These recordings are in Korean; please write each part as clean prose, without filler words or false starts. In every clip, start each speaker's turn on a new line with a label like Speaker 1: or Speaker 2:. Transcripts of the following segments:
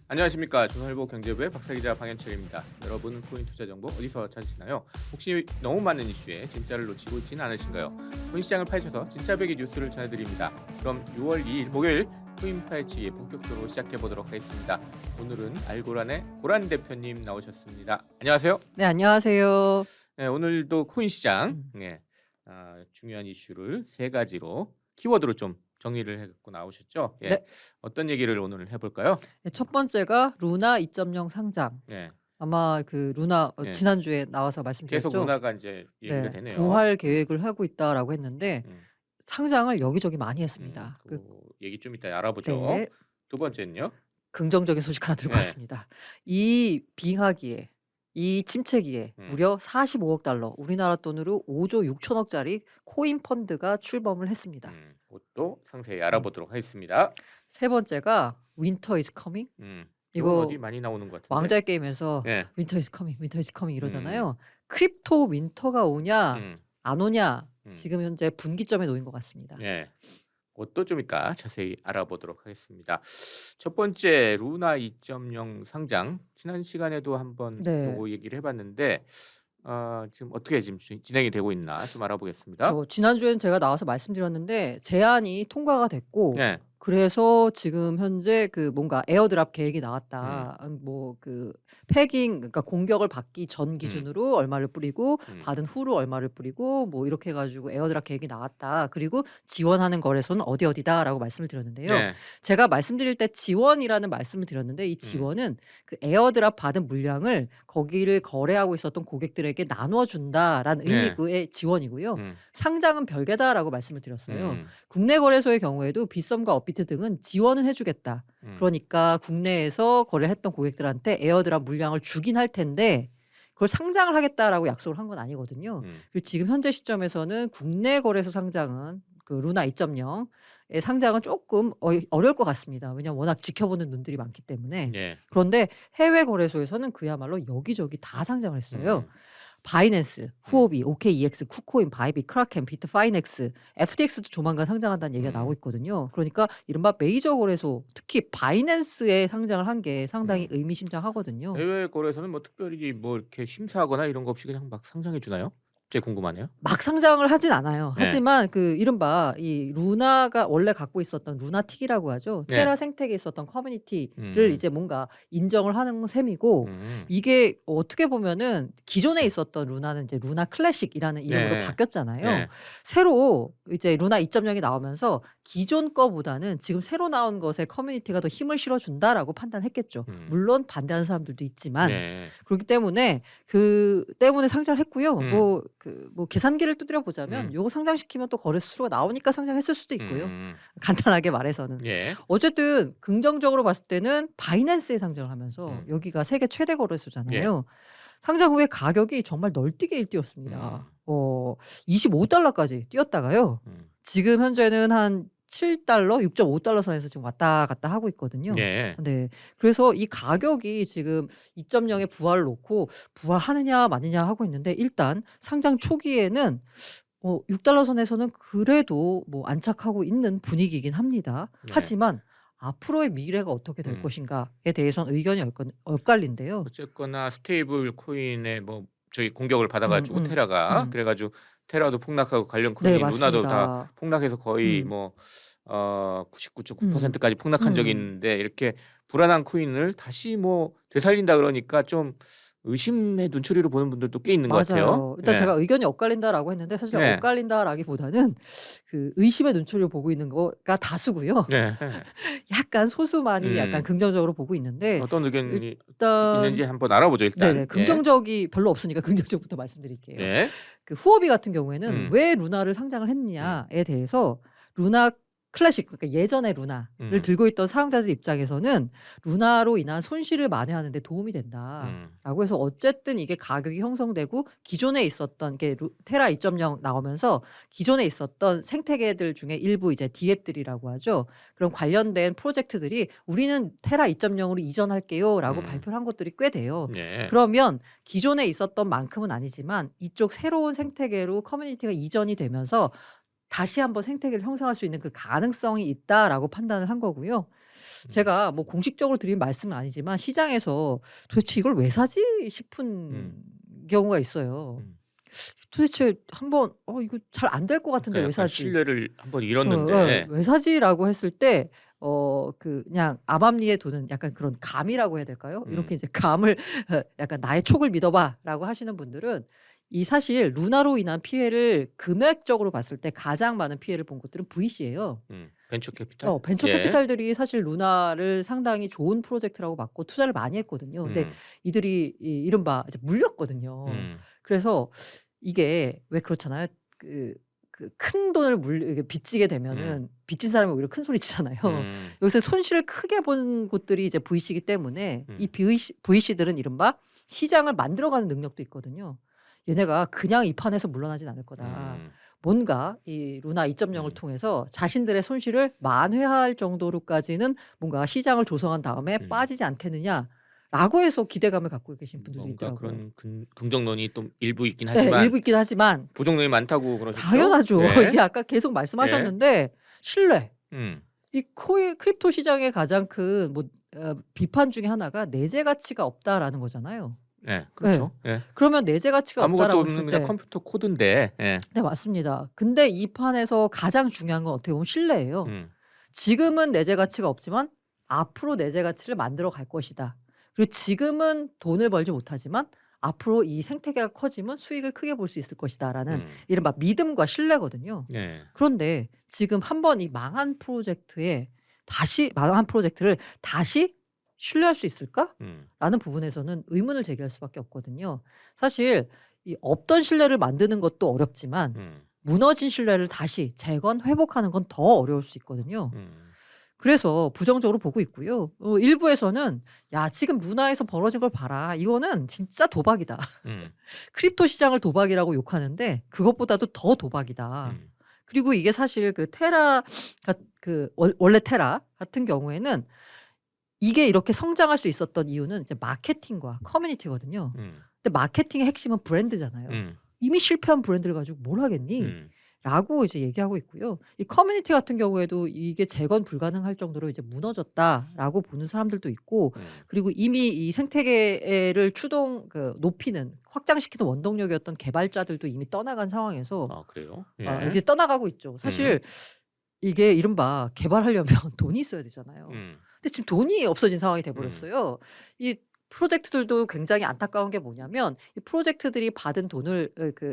Speaker 1: 안녕하십니까. 조선일보 경제부의 박사기자 방현철입니다. 여러분 코인 투자 정보 어디서 찾으시나요? 혹시 너무 많은 이슈에 진짜를 놓치고 있지는 않으신가요? 코인 시장을 파헤쳐서 진짜배기 뉴스를 전해드립니다. 그럼 6월 2일 목요일 코인 파헤치기 본격적으로 시작해보도록 하겠습니다. 오늘은 알고란의 고란 대표님 나오셨습니다. 안녕하세요.
Speaker 2: 네, 안녕하세요.
Speaker 1: 네, 오늘도 코인 시장 중요한 이슈를 세 가지로 키워드로 좀 정리를 해갖고 나오셨죠? 예.
Speaker 2: 네.
Speaker 1: 어떤 얘기를 오늘 해볼까요?
Speaker 2: 네, 첫 번째가 루나 2.0 상장.
Speaker 1: 예.
Speaker 2: 아마 그 루나
Speaker 1: 네.
Speaker 2: 지난주에 나와서
Speaker 1: 계속
Speaker 2: 말씀드렸죠.
Speaker 1: 문화가 이제 얘기가
Speaker 2: 네,
Speaker 1: 되네요.
Speaker 2: 부활 계획을 하고 있다라고 했는데
Speaker 1: 음,
Speaker 2: 상장을 여기저기 많이 했습니다.
Speaker 1: 그 얘기 좀 이따 알아보죠.
Speaker 2: 네,
Speaker 1: 두 번째는요?
Speaker 2: 긍정적인 소식 하나 들고
Speaker 1: 네.
Speaker 2: 왔습니다. 이 빙하기에 이 침체기에 무려 45억 달러, 우리나라 돈으로 5조 6천억짜리 코인 펀드가 출범을 했습니다.
Speaker 1: 그것도 상세히 알아보도록 하겠습니다.
Speaker 2: 세 번째가 윈터 이즈 커밍.
Speaker 1: 이거
Speaker 2: 이거
Speaker 1: 어디 많이 나오는 것 같은데.
Speaker 2: 왕자의 게임에서
Speaker 1: 네.
Speaker 2: 윈터 이즈 커밍, 윈터 이즈 커밍 이러잖아요. 크립토 윈터가 오냐 안 오냐 지금 현재 분기점에 놓인 것 같습니다.
Speaker 1: 네. 그것도 좀 이따 자세히 알아보도록 하겠습니다. 첫 번째 루나 2.0 상장 지난 시간에도 한번
Speaker 2: 네.
Speaker 1: 요거 얘기를 해봤는데 지금 어떻게 지금 진행이 되고 있나 좀 알아보겠습니다.
Speaker 2: 저 지난주엔 제가 나와서 말씀드렸는데 제안이 통과가 됐고
Speaker 1: 네.
Speaker 2: 그래서 지금 현재 그 뭔가 에어드랍 계획이 나왔다. 뭐 그 패깅 그러니까 공격을 받기 전 기준으로 얼마를 뿌리고 받은 후로 얼마를 뿌리고 뭐 이렇게 해가지고 에어드랍 계획이 나왔다. 그리고 지원하는 거래소는 어디 어디다라고 말씀을 드렸는데요.
Speaker 1: 네. 제가
Speaker 2: 말씀드릴 때 지원이라는 말씀을 드렸는데 이 지원은 그 에어드랍 받은 물량을 거기를 거래하고 있었던 고객들에게 나눠준다라는
Speaker 1: 네.
Speaker 2: 의미의 지원이고요. 상장은 별개다라고 말씀을 드렸어요.
Speaker 1: 음,
Speaker 2: 국내 거래소의 경우에도 빗썸과 업비트 등은 지원은 해주겠다. 그러니까 국내에서 거래했던 고객들한테 에어드랍 물량을 주긴 할 텐데 그걸 상장을 하겠다라고 약속을 한 건 아니거든요. 그리고 지금 현재 시점에서는 국내 거래소 상장은 그 루나 2.0의 상장은 조금 어려울 것 같습니다. 왜냐하면 워낙 지켜보는 눈들이 많기 때문에.
Speaker 1: 네.
Speaker 2: 그런데 해외 거래소에서는 그야말로 여기저기 다 상장을 했어요. 바이낸스, 후오비, OKEX, 쿠코인, 바이빗, 크라켄, 비트파이넥스, FTX도 조만간 상장한다는 얘기가 나오고 있거든요. 그러니까 이른바 메이저 거래소, 특히 바이낸스에 상장을 한 게 상당히 의미심장하거든요.
Speaker 1: 해외 거래소는 뭐 특별히 뭐 이렇게 심사하거나 이런 거 없이 그냥 막 상장해 주나요? 제 궁금하네요.
Speaker 2: 막 상장을 하진 않아요.
Speaker 1: 네.
Speaker 2: 하지만 그 이른바 이 루나가 원래 갖고 있었던 루나틱이라고 하죠.
Speaker 1: 네.
Speaker 2: 테라 생태계에 있었던 커뮤니티를 이제 뭔가 인정을 하는 셈이고 이게 어떻게 보면은 기존에 있었던 루나는 이제 루나 클래식이라는 이름으로
Speaker 1: 네.
Speaker 2: 바뀌었잖아요.
Speaker 1: 네.
Speaker 2: 새로 이제 루나 2.0이 나오면서 기존 거보다는 지금 새로 나온 것에 커뮤니티가 더 힘을 실어준다라고 판단했겠죠. 물론 반대하는 사람들도 있지만
Speaker 1: 네.
Speaker 2: 그렇기 때문에 그 때문에 상장을 했고요. 뭐 계산기를 두드려 보자면 요거 상장시키면 또 거래소 수가 나오니까 상장했을 수도 있고요. 간단하게 말해서는.
Speaker 1: 예.
Speaker 2: 어쨌든 긍정적으로 봤을 때는 바이낸스에 상장을 하면서 여기가 세계 최대 거래소잖아요. 상장 후에 가격이 정말 널뛰게 일뛰었습니다. 25달러까지 뛰었다가요. 지금 현재는 한 7달러, 6.5달러 선에서 지금 왔다 갔다 하고 있거든요.
Speaker 1: 예.
Speaker 2: 네. 그래서 이 가격이 지금 2.0의 부활을 놓고 부활하느냐 마느냐 하고 있는데 일단 상장 초기에는 6달러 선에서는 그래도 뭐 안착하고 있는 분위기이긴 합니다.
Speaker 1: 네.
Speaker 2: 하지만 앞으로의 미래가 어떻게 될 것인가에 대해서는 의견이 엇갈린데요.
Speaker 1: 어쨌거나 스테이블 코인에 뭐 저희 공격을 받아가지고 테라가 그래가지고 테라도 폭락하고 관련 코인
Speaker 2: 네,
Speaker 1: 루나도 다
Speaker 2: 맞습니다.
Speaker 1: 폭락해서 거의 뭐 99.9%까지 폭락한 적이 있는데 이렇게 불안한 코인을 다시 뭐 되살린다 그러니까 좀 의심의 눈초리로 보는 분들도 꽤 있는 것 같아요.
Speaker 2: 맞아요. 일단
Speaker 1: 예.
Speaker 2: 제가 의견이 엇갈린다라고 했는데 사실
Speaker 1: 네.
Speaker 2: 엇갈린다라기보다는 그 의심의 눈초리를 보고 있는 거가 다수고요.
Speaker 1: 네.
Speaker 2: 약간 소수만이 약간 긍정적으로 보고 있는데
Speaker 1: 어떤 의견이
Speaker 2: 일단
Speaker 1: 있는지 한번 알아보죠 일단.
Speaker 2: 네네, 긍정적이 별로 없으니까 긍정적부터 말씀드릴게요.
Speaker 1: 예.
Speaker 2: 그 후오비 같은 경우에는 왜 루나를 상장을 했느냐에 대해서 루나 클래식 그러니까 예전의 루나를 들고 있던 사용자들 입장에서는 루나로 인한 손실을 만회하는 데 도움이 된다라고 해서 어쨌든 이게 가격이 형성되고 기존에 있었던 게 테라 2.0 나오면서 기존에 있었던 생태계들 중에 일부 이제 디앱들이라고 하죠. 그런 관련된 프로젝트들이 우리는 테라 2.0으로 이전할게요라고 발표를 한 것들이 꽤 돼요.
Speaker 1: 예.
Speaker 2: 그러면 기존에 있었던 만큼은 아니지만 이쪽 새로운 생태계로 커뮤니티가 이전이 되면서 다시 한번 생태계를 형성할 수 있는 그 가능성이 있다라고 판단을 한 거고요. 제가 뭐 공식적으로 드린 말씀은 아니지만 시장에서 도대체 이걸 왜 사지 싶은
Speaker 1: 음.
Speaker 2: 경우가 있어요.
Speaker 1: 음.
Speaker 2: 도대체 한번 이거 잘 안 될 것 같은데
Speaker 1: 그러니까
Speaker 2: 왜
Speaker 1: 약간
Speaker 2: 사지?
Speaker 1: 신뢰를 한번
Speaker 2: 예,
Speaker 1: 잃었는데
Speaker 2: 왜 사지라고 했을 때 그냥 암암리에 도는 약간 그런 감이라고 해야 될까요? 이렇게 이제 감을 약간 나의 촉을 믿어봐라고 하시는 분들은 이 사실 루나로 인한 피해를 금액적으로 봤을 때 가장 많은 피해를 본 곳들은 VC예요.
Speaker 1: 벤처 캐피탈.
Speaker 2: 벤처
Speaker 1: 예.
Speaker 2: 캐피탈들이 사실 루나를 상당히 좋은 프로젝트라고 봤고 투자를 많이 했거든요. 근데 이들이 이른바 이제 물렸거든요. 그래서 이게 왜 그렇잖아요. 그 큰 돈을 이게 빚지게 되면은 빚진 사람이 오히려 큰 소리 치잖아요. 여기서 손실을 크게 본 곳들이 이제 VC이기 때문에 이 VC들은 이른바 시장을 만들어가는 능력도 있거든요. 얘네가 그냥 이 판에서 물러나진 않을 거다. 뭔가 이 루나 2.0을 통해서 자신들의 손실을 만회할 정도로까지는 뭔가 시장을 조성한 다음에 빠지지 않겠느냐라고 해서 기대감을 갖고 계신 분들도
Speaker 1: 뭔가
Speaker 2: 있더라고요.
Speaker 1: 그런 긍정론이 좀 일부 있긴
Speaker 2: 네,
Speaker 1: 하지만
Speaker 2: 일부 있긴 하지만
Speaker 1: 부정론이 많다고 그러셨죠?
Speaker 2: 당연하죠.
Speaker 1: 예.
Speaker 2: 이게 아까 계속 말씀하셨는데 신뢰.
Speaker 1: 음.
Speaker 2: 이 크립토 시장의 가장 큰 비판 중에 하나가 내재 가치가 없다라는 거잖아요.
Speaker 1: 네, 그렇죠. 예.
Speaker 2: 그러면 내재 가치가
Speaker 1: 아무것도
Speaker 2: 없다라고
Speaker 1: 없는
Speaker 2: 했을
Speaker 1: 그냥
Speaker 2: 때
Speaker 1: 컴퓨터 코드인데. 예.
Speaker 2: 네, 맞습니다. 근데 이 판에서 가장 중요한 건 어떻게 보면 신뢰예요. 지금은 내재 가치가 없지만 앞으로 내재 가치를 만들어 갈 것이다. 그리고 지금은 돈을 벌지 못하지만 앞으로 이 생태계가 커지면 수익을 크게 볼 수 있을 것이다라는 이른바 믿음과 신뢰거든요.
Speaker 1: 네.
Speaker 2: 그런데 지금 한번 이 망한 프로젝트를 다시 신뢰할 수 있을까? 라는 부분에서는 의문을 제기할 수밖에 없거든요. 사실 이 없던 신뢰를 만드는 것도 어렵지만 무너진 신뢰를 다시 회복하는 건 더 어려울 수 있거든요. 그래서 부정적으로 보고 있고요. 일부에서는 야, 지금 루나에서 벌어진 걸 봐라. 이거는 진짜 도박이다. 크립토 시장을 도박이라고 욕하는데 그것보다도 더 도박이다. 그리고 이게 사실 원래 테라 같은 경우에는 이게 이렇게 성장할 수 있었던 이유는 이제 마케팅과 커뮤니티거든요. 근데 마케팅의 핵심은 브랜드잖아요. 이미 실패한 브랜드를 가지고 뭘 하겠니? 라고 이제 얘기하고 있고요. 이 커뮤니티 같은 경우에도 이게 재건 불가능할 정도로 이제 무너졌다라고 보는 사람들도 있고, 그리고 이미 이 생태계를 높이는, 확장시키는 원동력이었던 개발자들도 이미 떠나간 상황에서
Speaker 1: 아, 그래요? 예.
Speaker 2: 이제 떠나가고 있죠. 사실 이게 이른바 개발하려면 돈이 있어야 되잖아요. 근데 지금 돈이 없어진 상황이 돼버렸어요. 이 프로젝트들도 굉장히 안타까운 게 뭐냐면 이 프로젝트들이 받은 돈을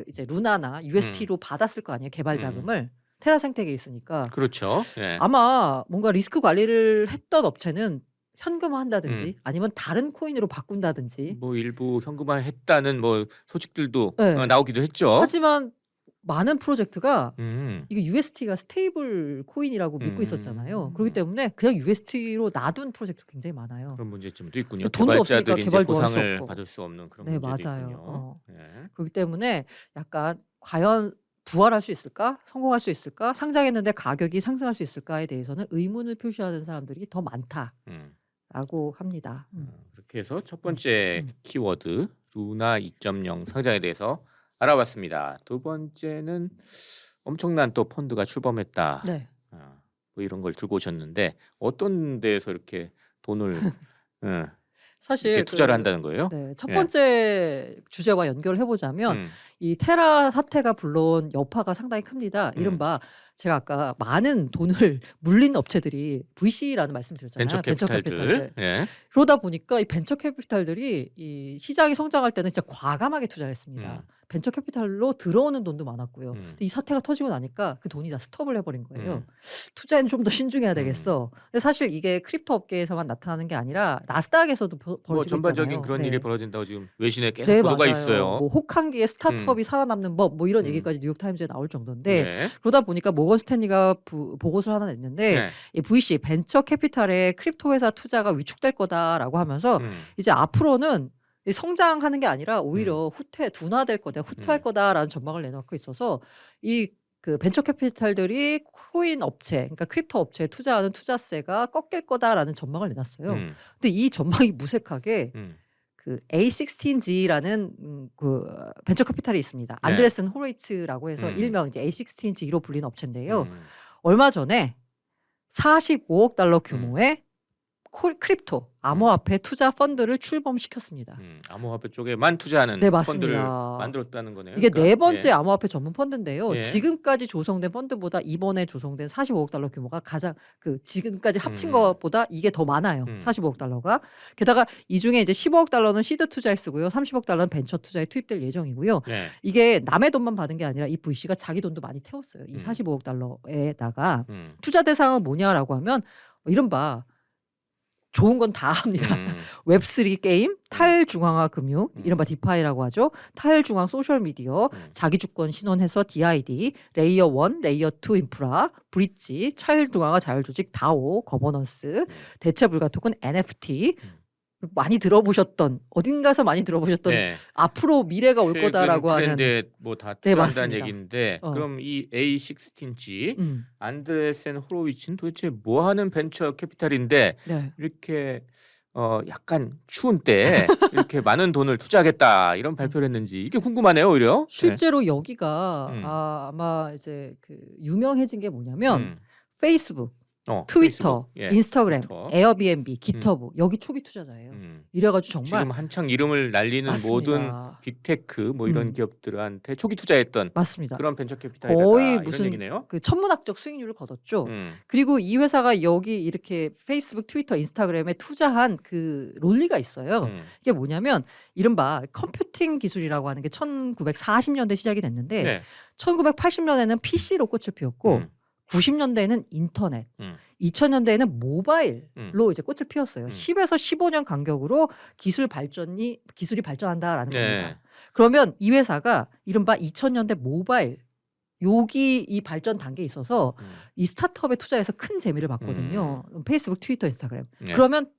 Speaker 2: 이제 루나나 UST로 받았을 거 아니에요. 개발 자금을. 테라 생태계에 있으니까.
Speaker 1: 그렇죠. 예.
Speaker 2: 아마 뭔가 리스크 관리를 했던 업체는 현금화한다든지 아니면 다른 코인으로 바꾼다든지.
Speaker 1: 뭐 일부 현금화했다는 뭐 소식들도
Speaker 2: 네.
Speaker 1: 나오기도 했죠.
Speaker 2: 하지만 많은 프로젝트가 이게 UST가 스테이블 코인이라고 믿고 있었잖아요. 그렇기 때문에 그냥 UST로 놔둔 프로젝트 굉장히 많아요.
Speaker 1: 그런 문제점도 있군요.
Speaker 2: 돈도 없으니까
Speaker 1: 개발자들이 이제
Speaker 2: 개발도 할 수
Speaker 1: 보상을
Speaker 2: 없고.
Speaker 1: 받을 수 없는 그런
Speaker 2: 네,
Speaker 1: 문제도
Speaker 2: 맞아요.
Speaker 1: 있군요. 예.
Speaker 2: 그렇기 때문에 약간 과연 부활할 수 있을까? 성공할 수 있을까? 상장했는데 가격이 상승할 수 있을까에 대해서는 의문을 표시하는 사람들이 더 많다라고 합니다.
Speaker 1: 그렇게 해서 첫 번째 키워드 루나 2.0 상장에 대해서 알아봤습니다. 두 번째는 엄청난 또 펀드가 출범했다.
Speaker 2: 네.
Speaker 1: 뭐 이런 걸 들고 오셨는데 어떤 데에서 이렇게 돈을
Speaker 2: 사실
Speaker 1: 이렇게 투자를 한다는 거예요?
Speaker 2: 네, 첫
Speaker 1: 예.
Speaker 2: 번째 주제와 연결을 해보자면 이 테라 사태가 불러온 여파가 상당히 큽니다. 이른바 제가 아까 많은 돈을 물린 업체들이 VC라는 말씀 드렸잖아요.
Speaker 1: 벤처 캐피탈들. 예.
Speaker 2: 그러다 보니까 이 벤처 캐피탈들이 이 시장이 성장할 때는 진짜 과감하게 투자를 했습니다. 벤처 캐피탈로 들어오는 돈도 많았고요. 근데 이 사태가 터지고 나니까 그 돈이 다 스톱을 해버린 거예요. 투자에는 좀 더 신중해야 되겠어. 근데 사실 이게 크립토 업계에서만 나타나는 게 아니라 나스닥에서도
Speaker 1: 뭐
Speaker 2: 벌어지고
Speaker 1: 전반적인
Speaker 2: 있잖아요.
Speaker 1: 그런
Speaker 2: 네.
Speaker 1: 일이 벌어진다고 지금 외신에 계속
Speaker 2: 네,
Speaker 1: 보도가
Speaker 2: 맞아요.
Speaker 1: 있어요.
Speaker 2: 뭐 혹한기의 스타트업이 살아남는 법, 뭐 이런 얘기까지 뉴욕타임즈에 나올 정도인데
Speaker 1: 네.
Speaker 2: 그러다 보니까 모건 스탠리가 보고서를 하나 냈는데
Speaker 1: 네.
Speaker 2: 이 VC 벤처 캐피탈의 크립토 회사 투자가 위축될 거다라고 하면서 이제 앞으로는 이 성장하는 게 아니라 오히려 둔화될 거다, 후퇴할 거다라는 전망을 내놓고 있어서 이 그 벤처 캐피탈들이 코인 업체, 그러니까 크립토 업체에 투자하는 투자세가 꺾일 거다라는 전망을 내놨어요. 근데 이 전망이 무색하게 그 A16G라는 그 벤처 카피탈이 있습니다. 안드레슨 호로이츠라고 해서 일명 이제 A16G로 불리는 업체인데요. 얼마 전에 45억 달러 규모의 크립토 암호화폐 투자 펀드를 출범시켰습니다.
Speaker 1: 암호화폐 쪽에만 투자하는
Speaker 2: 네,
Speaker 1: 펀드를
Speaker 2: 맞습니다.
Speaker 1: 만들었다는 거네요.
Speaker 2: 이게
Speaker 1: 그러니까.
Speaker 2: 네 번째 암호화폐 전문 펀드인데요.
Speaker 1: 예.
Speaker 2: 지금까지 조성된 펀드보다 이번에 조성된 45억 달러 규모가 가장 그 지금까지 합친
Speaker 1: 음.
Speaker 2: 것보다 이게 더 많아요. 45억 달러가. 게다가 이 중에 이제 15억 달러는 시드 투자에 쓰고요. 30억 달러는 벤처 투자에 투입될 예정이고요.
Speaker 1: 네.
Speaker 2: 이게 남의 돈만 받은 게 아니라 이 VC가 자기 돈도 많이 태웠어요. 이
Speaker 1: 음.
Speaker 2: 45억 달러에다가
Speaker 1: 음.
Speaker 2: 투자 대상은 뭐냐라고 하면 이른바 좋은 건 다 합니다. 웹3 게임, 탈중앙화 금융, 이른바 디파이라고 하죠. 탈중앙 소셜미디어, 자기주권 신원해서 DID, 레이어 1, 레이어 2 인프라, 브릿지, 탈중앙화 자율조직, DAO, 거버넌스, 대체불가 토큰, NFT, 많이 들어보셨던 어딘가서 많이 들어보셨던
Speaker 1: 네.
Speaker 2: 앞으로 미래가 올 거다라고 하는
Speaker 1: 뭐다
Speaker 2: 네,
Speaker 1: 투자한다는
Speaker 2: 맞습니다.
Speaker 1: 얘기인데 그럼 이 A16G 안드레센 호로위츠는 도대체 뭐 하는 벤처 캐피탈인데
Speaker 2: 네.
Speaker 1: 이렇게 약간 추운 때 이렇게 많은 돈을 투자하겠다 이런 발표를 했는지 이게 궁금하네요, 오히려.
Speaker 2: 실제로 여기가 아마 이제 그 유명해진 게 뭐냐면 페이스북, 트위터,
Speaker 1: 페이스북. 예.
Speaker 2: 인스타그램,
Speaker 1: 트위터.
Speaker 2: 에어비앤비, 기터브 여기 초기 투자자예요. 이래가지고 정말
Speaker 1: 지금 한창 이름을 날리는
Speaker 2: 맞습니다.
Speaker 1: 모든 빅테크 뭐 이런 기업들한테 초기 투자했던
Speaker 2: 맞습니다.
Speaker 1: 그런 벤처 캐피탈이다
Speaker 2: 거의
Speaker 1: 이런
Speaker 2: 무슨
Speaker 1: 얘기네요.
Speaker 2: 그 천문학적 수익률을 거뒀죠. 그리고 이 회사가 여기 이렇게 페이스북, 트위터, 인스타그램에 투자한 그 논리가 있어요. 이게 뭐냐면 이른바 컴퓨팅 기술이라고 하는 게 1940년대 시작이 됐는데
Speaker 1: 네.
Speaker 2: 1980년에는 PC로 꽃을 피웠고 90년대에는 인터넷, 2000년대에는 모바일로 이제 꽃을 피웠어요. 10에서 15년 간격으로 기술이 발전한다라는 겁니다. 그러면 이 회사가 이른바 2000년대 모바일 여기 이 발전 단계에 있어서 이 스타트업에 투자해서 큰 재미를 봤거든요. 페이스북, 트위터, 인스타그램.
Speaker 1: 네.
Speaker 2: 그러면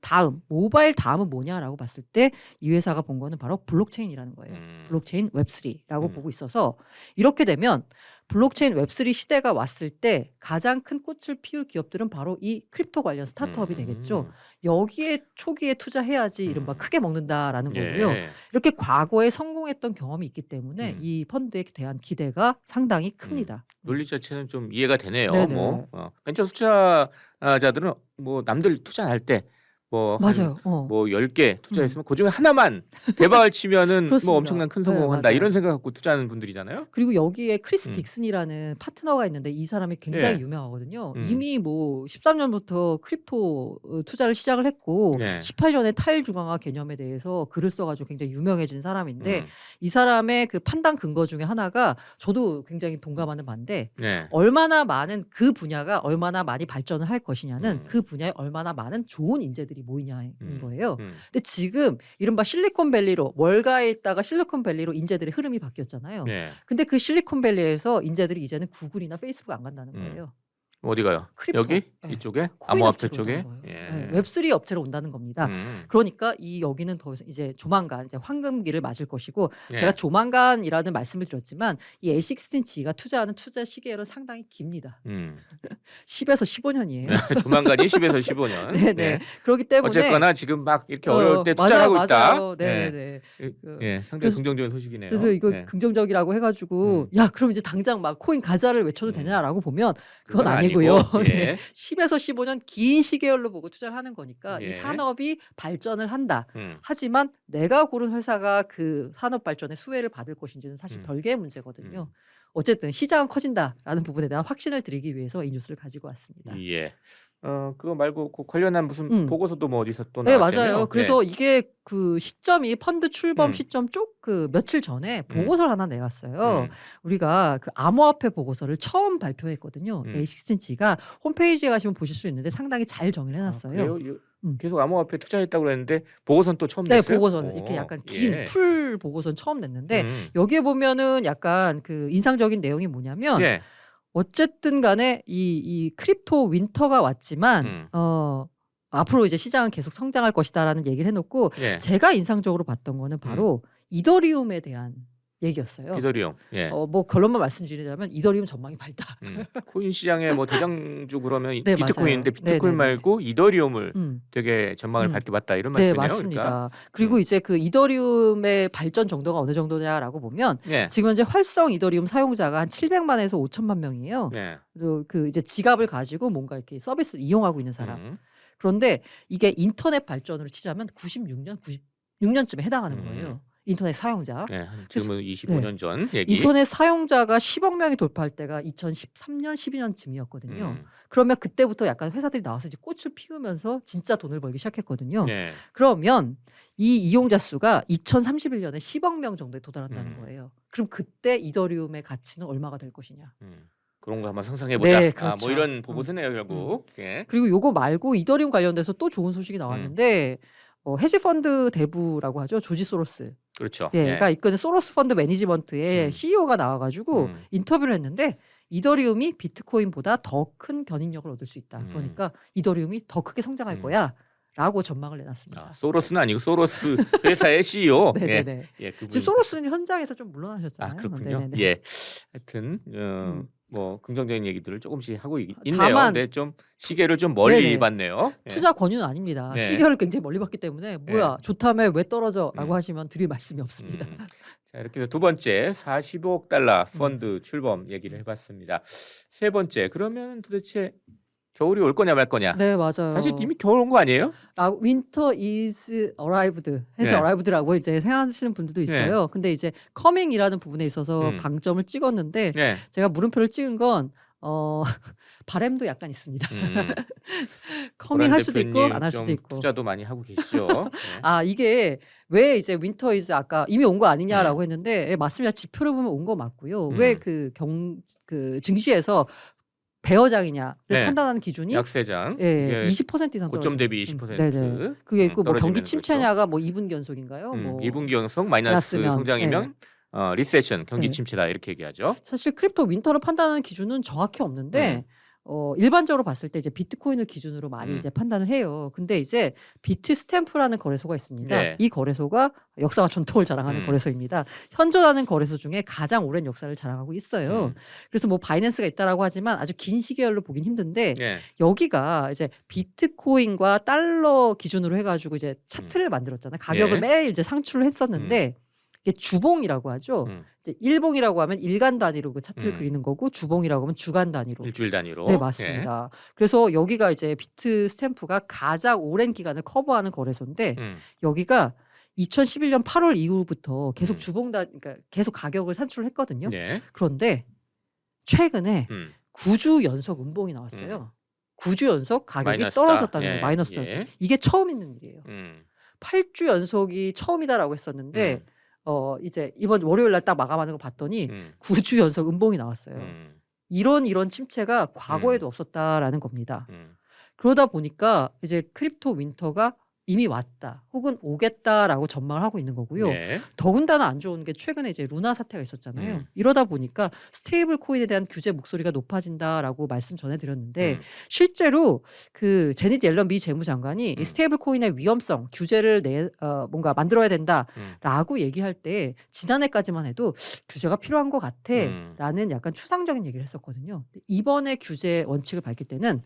Speaker 2: 모바일 다음은 뭐냐라고 봤을 때 이 회사가 본 거는 바로 블록체인이라는 거예요. 블록체인 웹3라고 보고 있어서 이렇게 되면 블록체인 웹3 시대가 왔을 때 가장 큰 꽃을 피울 기업들은 바로 이 크립토 관련 스타트업이 되겠죠. 여기에 초기에 투자해야지 이른바 크게 먹는다라는 거고요. 이렇게 과거에 성공했던 경험이 있기 때문에 이 펀드에 대한 기대가 상당히 큽니다.
Speaker 1: 논리 자체는 좀 이해가 되네요.
Speaker 2: 네네.
Speaker 1: 뭐 벤처 투자자들은 뭐 남들 투자할 때 뭐
Speaker 2: 맞아요.
Speaker 1: 뭐 10개 투자했으면 그중에 하나만 대박을 치면은
Speaker 2: 그렇습니다.
Speaker 1: 뭐 엄청난 큰
Speaker 2: 네,
Speaker 1: 성공한다
Speaker 2: 맞아요.
Speaker 1: 이런 생각 갖고 투자하는 분들이잖아요.
Speaker 2: 그리고 여기에 크리스 딕슨이라는 파트너가 있는데 이 사람이 굉장히
Speaker 1: 네.
Speaker 2: 유명하거든요. 이미 뭐 13년부터 크립토 투자를 시작을 했고
Speaker 1: 네.
Speaker 2: 18년에 탈중앙화 개념에 대해서 글을 써가지고 굉장히 유명해진 사람인데 이 사람의 그 판단 근거 중에 하나가 저도 굉장히 동감하는 바인데
Speaker 1: 네.
Speaker 2: 얼마나 많은 그 분야가 얼마나 많이 발전을 할 것이냐는 그 분야에 얼마나 많은 좋은 인재들이 모이냐는 거예요. 근데 지금 이른바 실리콘밸리로 월가에 있다가 실리콘밸리로 인재들의 흐름이 바뀌었잖아요.
Speaker 1: 네.
Speaker 2: 근데 그 실리콘밸리에서 인재들이 이제는 구글이나 페이스북 안 간다는 거예요.
Speaker 1: 어디 가요?
Speaker 2: 크립토.
Speaker 1: 여기
Speaker 2: 네.
Speaker 1: 이쪽에
Speaker 2: 코인
Speaker 1: 암호화폐
Speaker 2: 업체로
Speaker 1: 쪽에.
Speaker 2: 온다는 거예요.
Speaker 1: 예.
Speaker 2: 네, 웹3 업체로 온다는 겁니다. 그러니까 이 여기는 더 이상 이제 조만간 이제 황금기를 맞을 것이고
Speaker 1: 예.
Speaker 2: 제가 조만간이라는 말씀을 드렸지만 이 A16G가 투자하는 투자 시계열은 상당히 깁니다. 10에서 15년이에요.
Speaker 1: 조만간이 10에서 15년.
Speaker 2: 네네. 그렇기 때문에
Speaker 1: 어쨌거나 지금 막 이렇게 어려울 때 투자를
Speaker 2: 맞아요,
Speaker 1: 하고 있다.
Speaker 2: 맞아요. 네네네.
Speaker 1: 예, 상당히
Speaker 2: 그래서-
Speaker 1: 긍정적인 소식이네요.
Speaker 2: 그래서 이거
Speaker 1: 네.
Speaker 2: 긍정적이라고 해가지고 야 그럼 이제 당장 막 코인 가자를 외쳐도 되냐라고 보면 그건
Speaker 1: 그건
Speaker 2: 아니고요.
Speaker 1: 아니고, 예.
Speaker 2: 네. 10에서 15년 긴 시계열로 보고 투자를 하는 거니까
Speaker 1: 예.
Speaker 2: 이 산업이 발전을 한다.
Speaker 1: 음.
Speaker 2: 하지만 내가 고른 회사가 그 산업 발전의 수혜를 받을 것인지는 사실 별개의 문제거든요. 어쨌든 시장은 커진다라는 부분에 대한 확신을 드리기 위해서 이 뉴스를 가지고 왔습니다.
Speaker 1: 예. 그거 말고 그 관련한 무슨 보고서도 뭐 어디서 또
Speaker 2: 네,
Speaker 1: 나왔대요.
Speaker 2: 맞아요. 그래서 이게 그 시점이 펀드 출범
Speaker 1: 음.
Speaker 2: 시점 쪽 그 며칠 전에 보고서를 하나 내갔어요.
Speaker 1: 음.
Speaker 2: 우리가 그 암호화폐 보고서를 처음 발표했거든요.
Speaker 1: 음.
Speaker 2: A16G가 홈페이지에 가시면 보실 수 있는데 상당히 잘 정리를 해놨어요.
Speaker 1: 그래요? 이거
Speaker 2: 음.
Speaker 1: 계속 암호화폐 투자했다고 그랬는데 보고서는 또 처음
Speaker 2: 네,
Speaker 1: 냈어요?
Speaker 2: 보고서는 이렇게 약간 긴
Speaker 1: 예.
Speaker 2: 풀 보고서는 처음 냈는데 여기에 보면은 약간 그 인상적인 내용이 뭐냐면
Speaker 1: 예.
Speaker 2: 어쨌든 간에 이 크립토 윈터가 왔지만 앞으로 이제 시장은 계속 성장할 것이다라는 얘기를 해놓고
Speaker 1: 예.
Speaker 2: 제가 인상적으로 봤던 거는 바로 이더리움에 대한 얘기였어요.
Speaker 1: 이더리움. 예.
Speaker 2: 뭐 결론만 말씀드리자면 이더리움 전망이 밝다.
Speaker 1: 코인 시장의 뭐 대장주 그러면
Speaker 2: 네,
Speaker 1: 비트코인인데
Speaker 2: 맞아요.
Speaker 1: 비트코인
Speaker 2: 네네네.
Speaker 1: 말고 이더리움을 되게 전망을
Speaker 2: 음.
Speaker 1: 밝게 봤다 이런
Speaker 2: 네,
Speaker 1: 말씀이네요.
Speaker 2: 맞습니다.
Speaker 1: 그러니까.
Speaker 2: 그리고 이제 그 이더리움의 발전 정도가 어느 정도냐라고 보면
Speaker 1: 예.
Speaker 2: 지금 현재 활성 이더리움 사용자가 한 700만에서 5천만 명이에요.
Speaker 1: 네.
Speaker 2: 그리고 그 이제 지갑을 가지고 뭔가 이렇게 서비스를 이용하고 있는 사람.
Speaker 1: 음.
Speaker 2: 그런데 이게 인터넷 발전으로 치자면 96년쯤에 해당하는 거예요. 인터넷 사용자.
Speaker 1: 네,
Speaker 2: 그래서
Speaker 1: 지금은 25년 전 얘기.
Speaker 2: 인터넷 사용자가 10억 명이 돌파할 때가 2013년, 12년쯤이었거든요.
Speaker 1: 음.
Speaker 2: 그러면 그때부터 약간 회사들이 나와서 이제 꽃을 피우면서 진짜 돈을 벌기 시작했거든요.
Speaker 1: 네.
Speaker 2: 그러면 이 이용자 수가 2031년에 10억 명 정도에 도달한다는 거예요. 그럼 그때 이더리움의 가치는 얼마가 될 것이냐.
Speaker 1: 그런 거 한번 상상해 보자.
Speaker 2: 네,
Speaker 1: 아,
Speaker 2: 그렇죠.
Speaker 1: 뭐 이런 보고서네요, 결국. 예.
Speaker 2: 그리고 요거 말고 이더리움 관련돼서 또 좋은 소식이 나왔는데 헤지펀드 대부라고 하죠. 조지 소로스.
Speaker 1: 그렇죠.
Speaker 2: 예,
Speaker 1: 예.
Speaker 2: 그러니까 이끄는 소로스 펀드 매니지먼트의 CEO가 나와가지고 인터뷰를 했는데 이더리움이 비트코인보다 더 큰 견인력을 얻을 수 있다. 그러니까 이더리움이 더 크게 성장할 거야라고 전망을 내놨습니다.
Speaker 1: 아, 소로스는 아니고 소로스 회사의 CEO.
Speaker 2: 네네네.
Speaker 1: 예, 그분.
Speaker 2: 지금 소로스는 현장에서 좀 물러나셨잖아요.
Speaker 1: 아, 그렇군요.
Speaker 2: 네네네.
Speaker 1: 예. 하여튼 뭐 긍정적인 얘기들을 조금씩 하고 있네요.
Speaker 2: 다만
Speaker 1: 근데 좀 시계를 좀 멀리
Speaker 2: 네네.
Speaker 1: 봤네요. 예.
Speaker 2: 투자 권유는 아닙니다.
Speaker 1: 네.
Speaker 2: 시계를 굉장히 멀리 봤기 때문에 뭐야 좋다며 왜 떨어져라고 하시면 드릴 말씀이 없습니다.
Speaker 1: 자, 이렇게 해서 두 번째 45억 달러 펀드 출범 얘기를 해봤습니다. 세 번째, 그러면 도대체 겨울이 올 거냐 말 거냐?
Speaker 2: 네, 맞아요.
Speaker 1: 사실 이미 겨울 온 거 아니에요?
Speaker 2: Winter is arrived 해서
Speaker 1: 네.
Speaker 2: arrived라고 이제 생각하시는 분들도 있어요. 근데 이제 coming이라는 부분에 있어서 방점을 찍었는데
Speaker 1: 네.
Speaker 2: 제가 물음표를 찍은 건 바램도 약간 있습니다. coming 할 수도 있고 안 할 수도 있고.
Speaker 1: 투자도 많이 하고 계시죠. 네.
Speaker 2: 아, 이게 왜 이제 winter is 아까 이미 온 거 아니냐라고 했는데 예, 맞습니다. 지표를 보면 온 거 맞고요. 왜 그 증시에서 배어장이냐를
Speaker 1: 네.
Speaker 2: 판단하는 기준이
Speaker 1: 약세장.
Speaker 2: 예, 20% 이상
Speaker 1: 고점
Speaker 2: 떨어져.
Speaker 1: 대비 20%.
Speaker 2: 네네. 그게 있고 뭐 경기
Speaker 1: 떨어지면
Speaker 2: 침체냐가 뭐 2분기 연속인가요? 뭐
Speaker 1: 2분기 연속 마이너스
Speaker 2: 였으면,
Speaker 1: 성장이면 리세션 경기
Speaker 2: 네.
Speaker 1: 침체다 이렇게 얘기하죠.
Speaker 2: 사실 크립토 윈터를 판단하는 기준은 정확히 없는데 일반적으로 봤을 때 이제 비트코인을 기준으로 많이 이제 판단을 해요. 근데 이제 비트 스탬프라는 거래소가 있습니다.
Speaker 1: 네.
Speaker 2: 이 거래소가 역사와 전통을 자랑하는 거래소입니다. 현존하는 거래소 중에 가장 오랜 역사를 자랑하고 있어요. 그래서 뭐 바이낸스가 있다라고 하지만 아주 긴 시계열로 보긴 힘든데
Speaker 1: 네.
Speaker 2: 여기가 이제 비트코인과 달러 기준으로 해가지고 이제 차트를 만들었잖아요. 가격을
Speaker 1: 네.
Speaker 2: 매일 이제 상출을 했었는데 이게 주봉이라고 하죠. 이제 일봉이라고 하면 일간 단위로 그 차트를 그리는 거고 주봉이라고 하면 주간 단위로.
Speaker 1: 일주일 단위로.
Speaker 2: 네, 맞습니다. 그래서 여기가 이제 비트 스탬프가 가장 오랜 기간을 커버하는 거래소인데 여기가 2011년 8월 이후부터 계속 그러니까 계속 가격을 산출을 했거든요.
Speaker 1: 네.
Speaker 2: 그런데 최근에 9주 연속 음봉이 나왔어요. 9주 연속 가격이
Speaker 1: 마이너스다.
Speaker 2: 떨어졌다는
Speaker 1: 예,
Speaker 2: 거예요. 마이너스.
Speaker 1: 예.
Speaker 2: 이게 처음 있는 일이에요. 8주 연속이 처음이다라고 했었는데 이제 이번 월요일 날 딱 마감하는 거 봤더니 9주 연속 음봉이 나왔어요. 이런 침체가 과거에도 없었다라는 겁니다. 그러다 보니까 이제 크립토 윈터가 이미 왔다 혹은 오겠다라고 전망을 하고 있는 거고요.
Speaker 1: 네.
Speaker 2: 더군다나 안 좋은 게 최근에 이제 루나 사태가 있었잖아요. 이러다 보니까 스테이블 코인에 대한 규제 목소리가 높아진다라고 말씀 전해드렸는데 실제로 그 제닛 옐런 미 재무장관이 이 스테이블 코인의 위험성 규제를 뭔가 만들어야 된다라고 얘기할 때 지난해까지만 해도 규제가 필요한 것 같아라는 약간 추상적인 얘기를 했었거든요. 이번에 규제 원칙을 밝힐 때는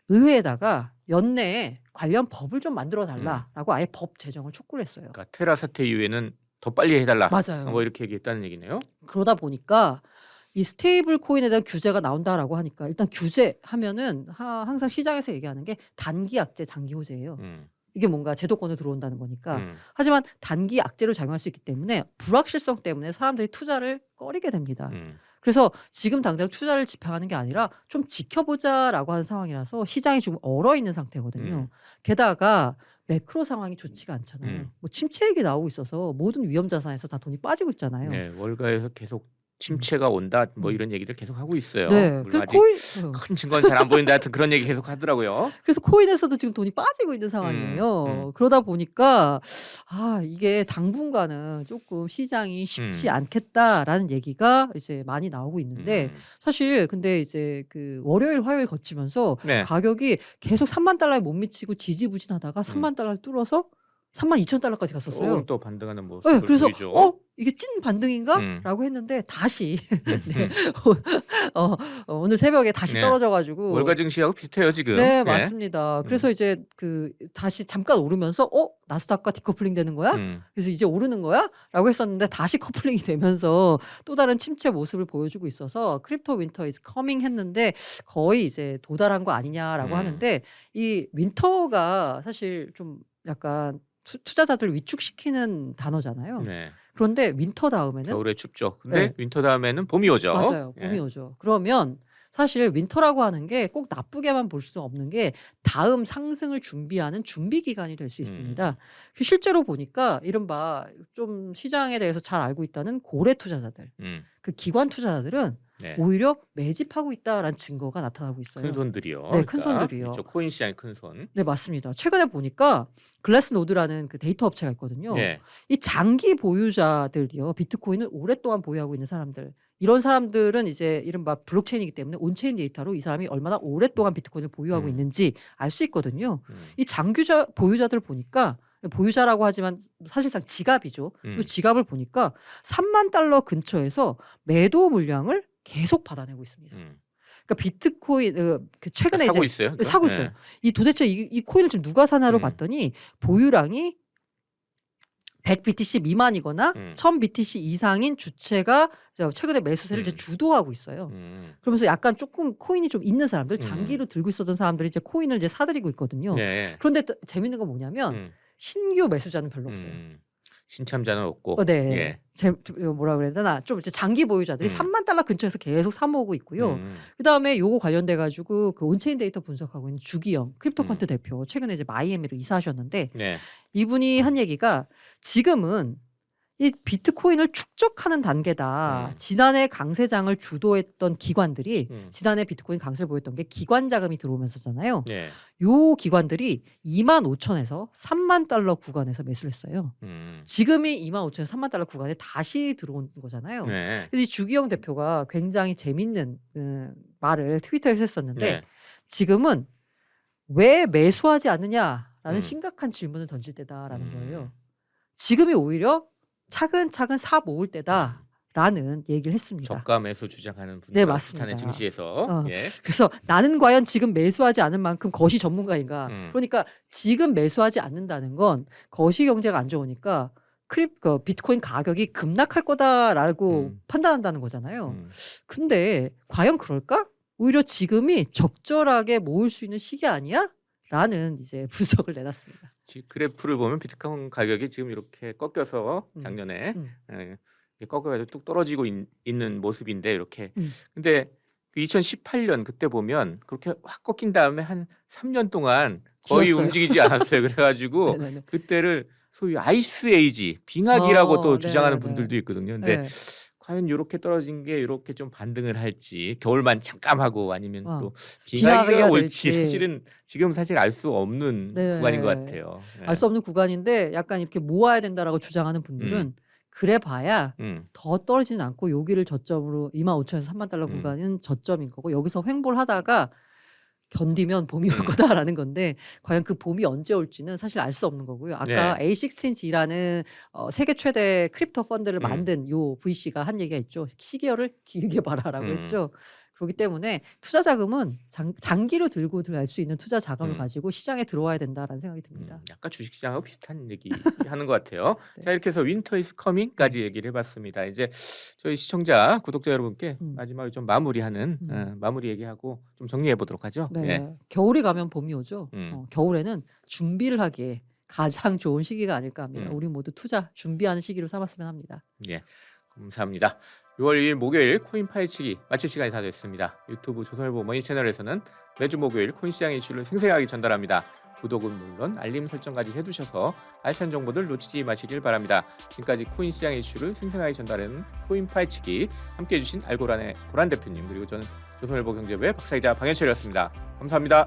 Speaker 2: 의회에다가 연내에 관련 법을 좀 만들어 달라라고 아예 법 제정을 촉구를 했어요.
Speaker 1: 그러니까 테라 사태 이후에는 더 빨리 해달라.
Speaker 2: 맞아요.
Speaker 1: 뭐 이렇게 얘기했다는 얘기네요.
Speaker 2: 그러다 보니까 이 스테이블 코인에 대한 규제가 나온다라고 하니까 일단 규제하면은 항상 시장에서 얘기하는 게 단기 악재, 장기 호재예요. 이게 뭔가 제도권에 들어온다는 거니까. 하지만 단기 악재로 작용할 수 있기 때문에 불확실성 때문에 사람들이 투자를 꺼리게 됩니다. 그래서 지금 당장 투자를 집행하는 게 아니라 좀 지켜보자라고 하는 상황이라서 시장이 좀 얼어 있는 상태거든요. 게다가 매크로 상황이 좋지가 않잖아요. 뭐 침체 얘기 나오고 있어서 모든 위험 자산에서 다 돈이 빠지고 있잖아요.
Speaker 1: 네, 월가에서 계속 침체가 온다 뭐 이런 얘기를 계속 하고 있어요.
Speaker 2: 네,
Speaker 1: 물론
Speaker 2: 그래서
Speaker 1: 아직 큰 증거는 잘 안 보인다 하여튼 그런 얘기 계속 하더라고요.
Speaker 2: 그래서 코인에서도 지금 돈이 빠지고 있는 상황이에요. 그러다 보니까 이게 당분간은 조금 시장이 쉽지 않겠다라는 얘기가 이제 많이 나오고 있는데 사실 근데 이제 그 월요일 화요일 거치면서
Speaker 1: 네.
Speaker 2: 가격이 계속 3만 달러에 못 미치고 지지부진하다가 3만 달러를 뚫어서 $32,000까지 갔었어요.
Speaker 1: 조금 또 반등하는 모습을
Speaker 2: 네, 그래서
Speaker 1: 보이죠.
Speaker 2: 이게 찐 반등인가?
Speaker 1: 음.
Speaker 2: 라고 했는데 다시 네. 오늘 새벽에 다시
Speaker 1: 네.
Speaker 2: 떨어져가지고
Speaker 1: 월가 증시하고 비슷해요 지금.
Speaker 2: 네,
Speaker 1: 예.
Speaker 2: 맞습니다. 그래서 이제 다시 잠깐 오르면서 나스닥과 디커플링 되는 거야? 그래서 이제 오르는 거야? 라고 했었는데 다시 커플링이 되면서 또 다른 침체 모습을 보여주고 있어서 크립토 윈터 is coming 했는데 거의 이제 도달한 거 아니냐라고 하는데 이 윈터가 사실 좀 약간 투자자들 위축시키는 단어잖아요.
Speaker 1: 네.
Speaker 2: 그런데 윈터 다음에는
Speaker 1: 겨울에 춥죠. 근데
Speaker 2: 네.
Speaker 1: 윈터 다음에는 봄이 오죠.
Speaker 2: 맞아요.
Speaker 1: 예.
Speaker 2: 봄이 오죠. 그러면 사실 윈터라고 하는 게 꼭 나쁘게만 볼 수 없는 게 다음 상승을 준비하는 준비 기간이 될 수 있습니다. 실제로 보니까 이른바 좀 시장에 대해서 잘 알고 있다는 고래 투자자들, 그 기관 투자자들은
Speaker 1: 네.
Speaker 2: 오히려 매집하고 있다라는 증거가 나타나고 있어요.
Speaker 1: 큰 손들이요.
Speaker 2: 네, 큰 손들이요.
Speaker 1: 그렇죠. 코인 시장의 큰 손.
Speaker 2: 네, 맞습니다. 최근에 보니까 글래스노드라는 그 데이터 업체가 있거든요.
Speaker 1: 네.
Speaker 2: 이 장기 보유자들이요. 비트코인을 오랫동안 보유하고 있는 사람들. 이런 사람들은 이제 이른바 블록체인이기 때문에 온체인 데이터로 이 사람이 얼마나 오랫동안 비트코인을 보유하고 있는지 알 수 있거든요. 이 장규자 보유자들 보니까 보유자라고 하지만 사실상 지갑이죠. 이 지갑을 보니까 $30,000 근처에서 매도 물량을 계속 받아내고 있습니다. 그러니까 비트코인 그 최근에
Speaker 1: 사고
Speaker 2: 이제
Speaker 1: 있어요.
Speaker 2: 사고 있어요. 이 도대체 이 코인을 지금 누가 사나로 봤더니 보유량이 100BTC 미만이거나 1000BTC 이상인 주체가 최근에 매수세를 이제 주도하고 있어요. 그러면서 약간 조금 코인이 좀 있는 사람들, 장기로 들고 있었던 사람들이 이제 코인을 이제 사들이고 있거든요.
Speaker 1: 네.
Speaker 2: 그런데 또 재밌는 건 뭐냐면 신규 매수자는 별로 없어요.
Speaker 1: 신참자는 없고.
Speaker 2: 네. 뭐라 그래야 되나? 좀 이제 장기 보유자들이 $30,000 근처에서 계속 사모으고 있고요. 그다음에 요거 관련돼 가지고 그 온체인 데이터 분석하고 있는 주기영 크립토펀트 대표 최근에 이제 마이애미로 이사하셨는데
Speaker 1: 네.
Speaker 2: 이분이 한 얘기가 지금은 이 비트코인을 축적하는 단계다. 지난해 강세장을 주도했던 기관들이 지난해 비트코인 강세를 보였던 게 기관 자금이 들어오면서잖아요.
Speaker 1: 네.
Speaker 2: 요 기관들이 25,000에서 $30,000 구간에서 매수를 했어요. 지금이 25,000에서 $30,000 구간에 다시 들어온 거잖아요.
Speaker 1: 네.
Speaker 2: 그래서 이 주기영 대표가 굉장히 재밌는 말을 트위터에서 했었는데
Speaker 1: 네.
Speaker 2: 지금은 왜 매수하지 않느냐라는 심각한 질문을 던질 때다라는 거예요. 지금이 오히려 차근차근 사 모을 때다라는 얘기를 했습니다.
Speaker 1: 저가 매수 주장하는 분들
Speaker 2: 네, 맞습니다.
Speaker 1: 비슷한 증시에서. 예.
Speaker 2: 그래서 나는 과연 지금 매수하지 않을 만큼 거시 전문가인가? 그러니까 지금 매수하지 않는다는 건 거시 경제가 안 좋으니까 비트코인 가격이 급락할 거다라고 판단한다는 거잖아요. 근데 과연 그럴까? 오히려 지금이 적절하게 모을 수 있는 시기 아니야? 라는 이제 분석을 내놨습니다.
Speaker 1: 그래프를 보면 비트코인 가격이 지금 이렇게 꺾여서 작년에 꺾여가지고 뚝 떨어지고 있는 모습인데 이렇게. 근데 2018년 그때 보면 그렇게 확 꺾인 다음에 한 3년 동안 거의
Speaker 2: 기었어요.
Speaker 1: 움직이지 않았어요. 그래가지고
Speaker 2: 네네네.
Speaker 1: 그때를 소위 아이스 에이지, 빙하기라고 또 주장하는
Speaker 2: 네네네.
Speaker 1: 분들도 있거든요. 근데
Speaker 2: 네.
Speaker 1: 과연 이렇게 떨어진 게 이렇게 좀 반등을 할지 겨울만 잠깐 하고 아니면 또
Speaker 2: 빙하기가
Speaker 1: 빙하기가 올지
Speaker 2: 될지.
Speaker 1: 사실은 지금 사실 알 수 없는
Speaker 2: 네.
Speaker 1: 구간인 것 같아요. 네.
Speaker 2: 알 수 없는 구간인데 약간 이렇게 모아야 된다라고 주장하는 분들은 그래 봐야 더 떨어지진 않고 여기를 저점으로 25,000에서 $30,000 구간은 저점인 거고 여기서 횡보를 하다가 견디면 봄이 올 거다라는 건데 과연 그 봄이 언제 올지는 사실 알 수 없는 거고요. 아까 A16G라는 세계 최대 크립토 펀드를 만든 요 VC가 한 얘기가 있죠. 시계열을 길게 봐라라고 했죠. 그렇기 때문에 투자 자금은 장기로 들고 들어갈 수 있는 투자 자금을 가지고 시장에 들어와야 된다라는 생각이 듭니다.
Speaker 1: 약간 주식시장하고 비슷한 얘기 하는 것 같아요.
Speaker 2: 네.
Speaker 1: 자, 이렇게 해서 윈터 이즈 커밍까지 얘기를 해봤습니다. 이제 저희 시청자, 구독자 여러분께 마지막에 좀 마무리하는 마무리 얘기하고 좀 정리해 보도록 하죠.
Speaker 2: 네.
Speaker 1: 예.
Speaker 2: 겨울이 가면 봄이 오죠. 겨울에는 준비를 하기에 가장 좋은 시기가 아닐까 합니다. 우리 모두 투자 준비하는 시기로 삼았으면 합니다.
Speaker 1: 예, 감사합니다. 6월 2일 목요일 코인 파헤치기 마칠 시간이 다 됐습니다. 유튜브 조선일보 머니 채널에서는 매주 목요일 코인 시장의 이슈를 생생하게 전달합니다. 구독은 물론 알림 설정까지 해두셔서 알찬 정보들 놓치지 마시길 바랍니다. 지금까지 코인 시장의 이슈를 생생하게 전달하는 코인 파헤치기 함께해 주신 알고란의 고란 대표님 그리고 저는 조선일보 경제부의 박사이자 방현철이었습니다. 감사합니다.